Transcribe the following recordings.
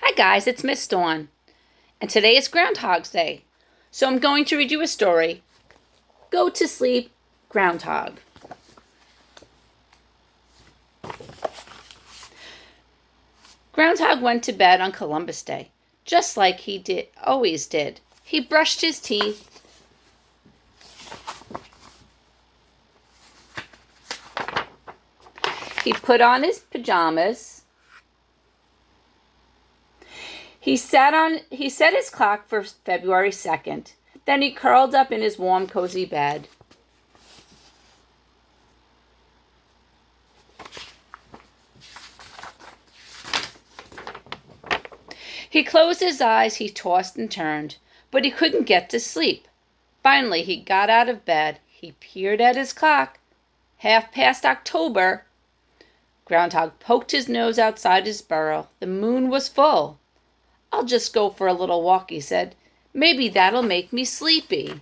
Hi guys, it's Miss Dawn, and today is Groundhog's Day, so I'm going to read you a story. Go to sleep, Groundhog. Groundhog went to bed on Columbus Day, just like he always did. He brushed his teeth, he put on his pajamas, He set his clock for February 2nd. Then he curled up in his warm, cozy bed. He closed his eyes, he tossed and turned, but he couldn't get to sleep. Finally, he got out of bed. He peered at his clock. 1/2 October. Groundhog poked his nose outside his burrow. The moon was full. "I'll just go for a little walk," he said. "Maybe that'll make me sleepy."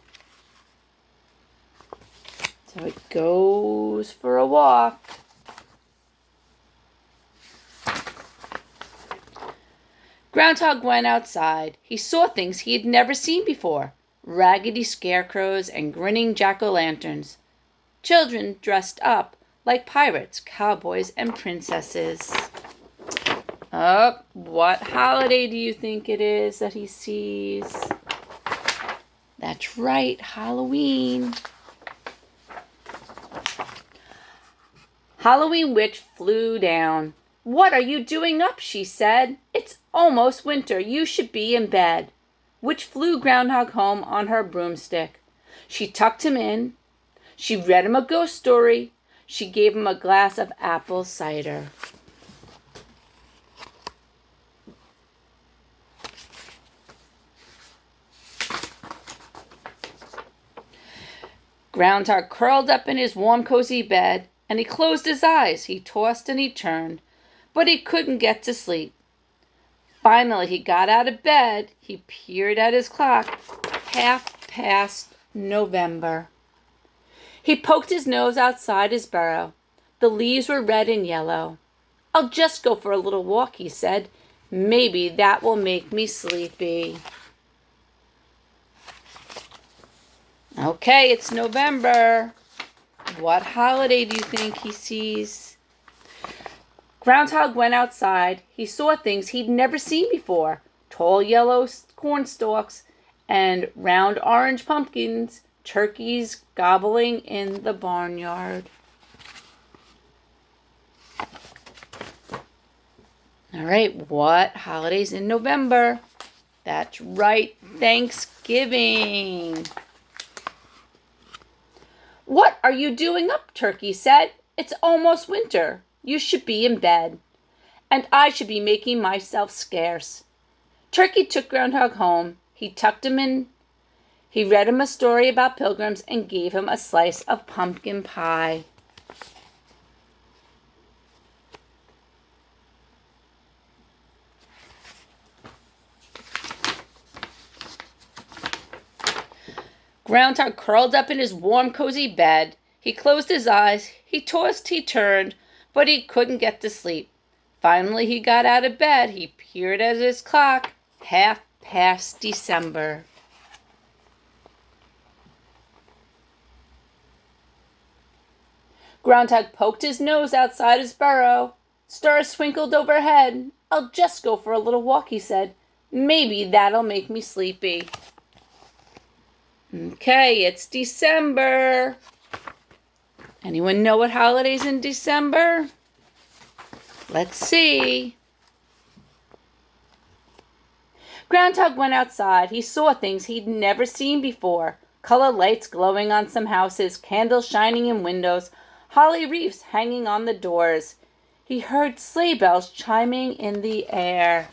So he goes for a walk. Groundhog went outside. He saw things he had never seen before. Raggedy scarecrows and grinning jack-o'-lanterns. Children dressed up like pirates, cowboys, and princesses. Oh, what holiday do you think it is that he sees? That's right, Halloween. Halloween Witch flew down. "What are you doing up?" she said. "It's almost winter. You should be in bed." Witch flew Groundhog home on her broomstick. She tucked him in. She read him a ghost story. She gave him a glass of apple cider. Groundhog curled up in his warm, cozy bed, and he closed his eyes. He tossed and he turned, but he couldn't get to sleep. Finally, he got out of bed. He peered at his clock. 1/2 November. He poked his nose outside his burrow. The leaves were red and yellow. "I'll just go for a little walk," he said. "Maybe that will make me sleepy." Okay, it's November. What holiday do you think he sees? Groundhog went outside. He saw things he'd never seen before. Tall yellow corn stalks and round orange pumpkins. Turkeys gobbling in the barnyard. All right, what holiday's in November? That's right, Thanksgiving. "What are you doing up?" Turkey said. "It's almost winter. You should be in bed, and I should be making myself scarce." Turkey took Groundhog home. He tucked him in. He read him a story about pilgrims and gave him a slice of pumpkin pie. Groundhog curled up in his warm, cozy bed. He closed his eyes. He tossed, he turned, but he couldn't get to sleep. Finally, he got out of bed. He peered at his clock. 1/2 December. Groundhog poked his nose outside his burrow. Stars twinkled overhead. "I'll just go for a little walk," he said. "Maybe that'll make me sleepy." Okay, it's December. Anyone know what holiday's in December? Let's see. Groundhog went outside. He saw things he'd never seen before. Colored lights glowing on some houses, candles shining in windows, holly wreaths hanging on the doors. He heard sleigh bells chiming in the air.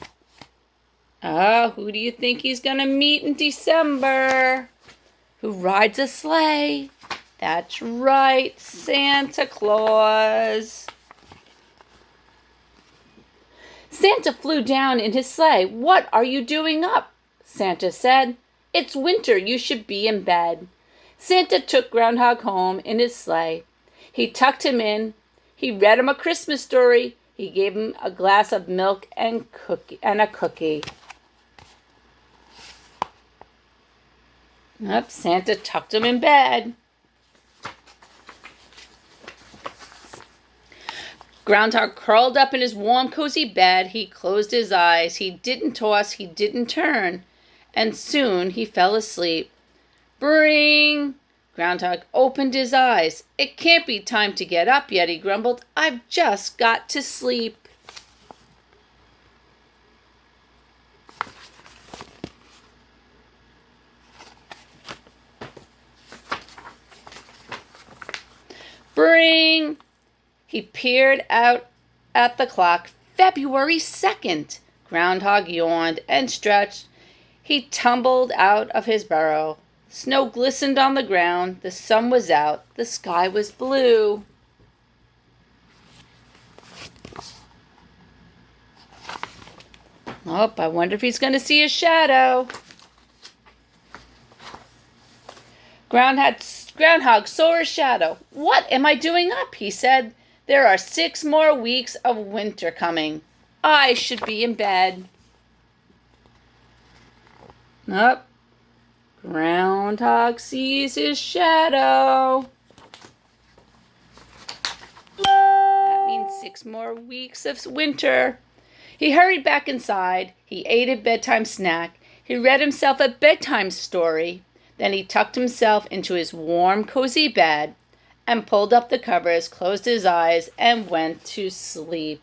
Oh, who do you think he's going to meet in December? Who rides a sleigh? That's right, Santa Claus. Santa flew down in his sleigh. "What are you doing up?" Santa said. "It's winter. You should be in bed." Santa took Groundhog home in his sleigh. He tucked him in. He read him a Christmas story. He gave him a glass of milk and a cookie. Yep, Santa tucked him in bed. Groundhog curled up in his warm, cozy bed. He closed his eyes. He didn't toss, he didn't turn. And soon he fell asleep. Bring! Groundhog opened his eyes. It can't be time to get up yet, he grumbled. I've just got to sleep. Bring! He peered out at the clock. February 2nd. Groundhog yawned and stretched. He tumbled out of his burrow. Snow glistened on the ground. The sun was out. The sky was blue. Oh, I wonder if he's going to see a shadow. Groundhog saw a shadow. What am I doing up? He said. There are 6 more weeks of winter coming. I should be in bed. Up. Groundhog sees his shadow. That means 6 more weeks of winter. He hurried back inside. He ate a bedtime snack. He read himself a bedtime story. Then he tucked himself into his warm, cozy bed and pulled up the covers, closed his eyes, and went to sleep.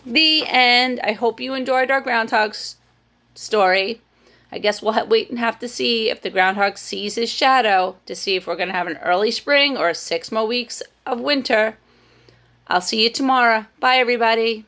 The end. I hope you enjoyed our groundhog story. I guess we'll wait and have to see if the groundhog sees his shadow to see if we're going to have an early spring or 6 more weeks of winter. I'll see you tomorrow. Bye, everybody.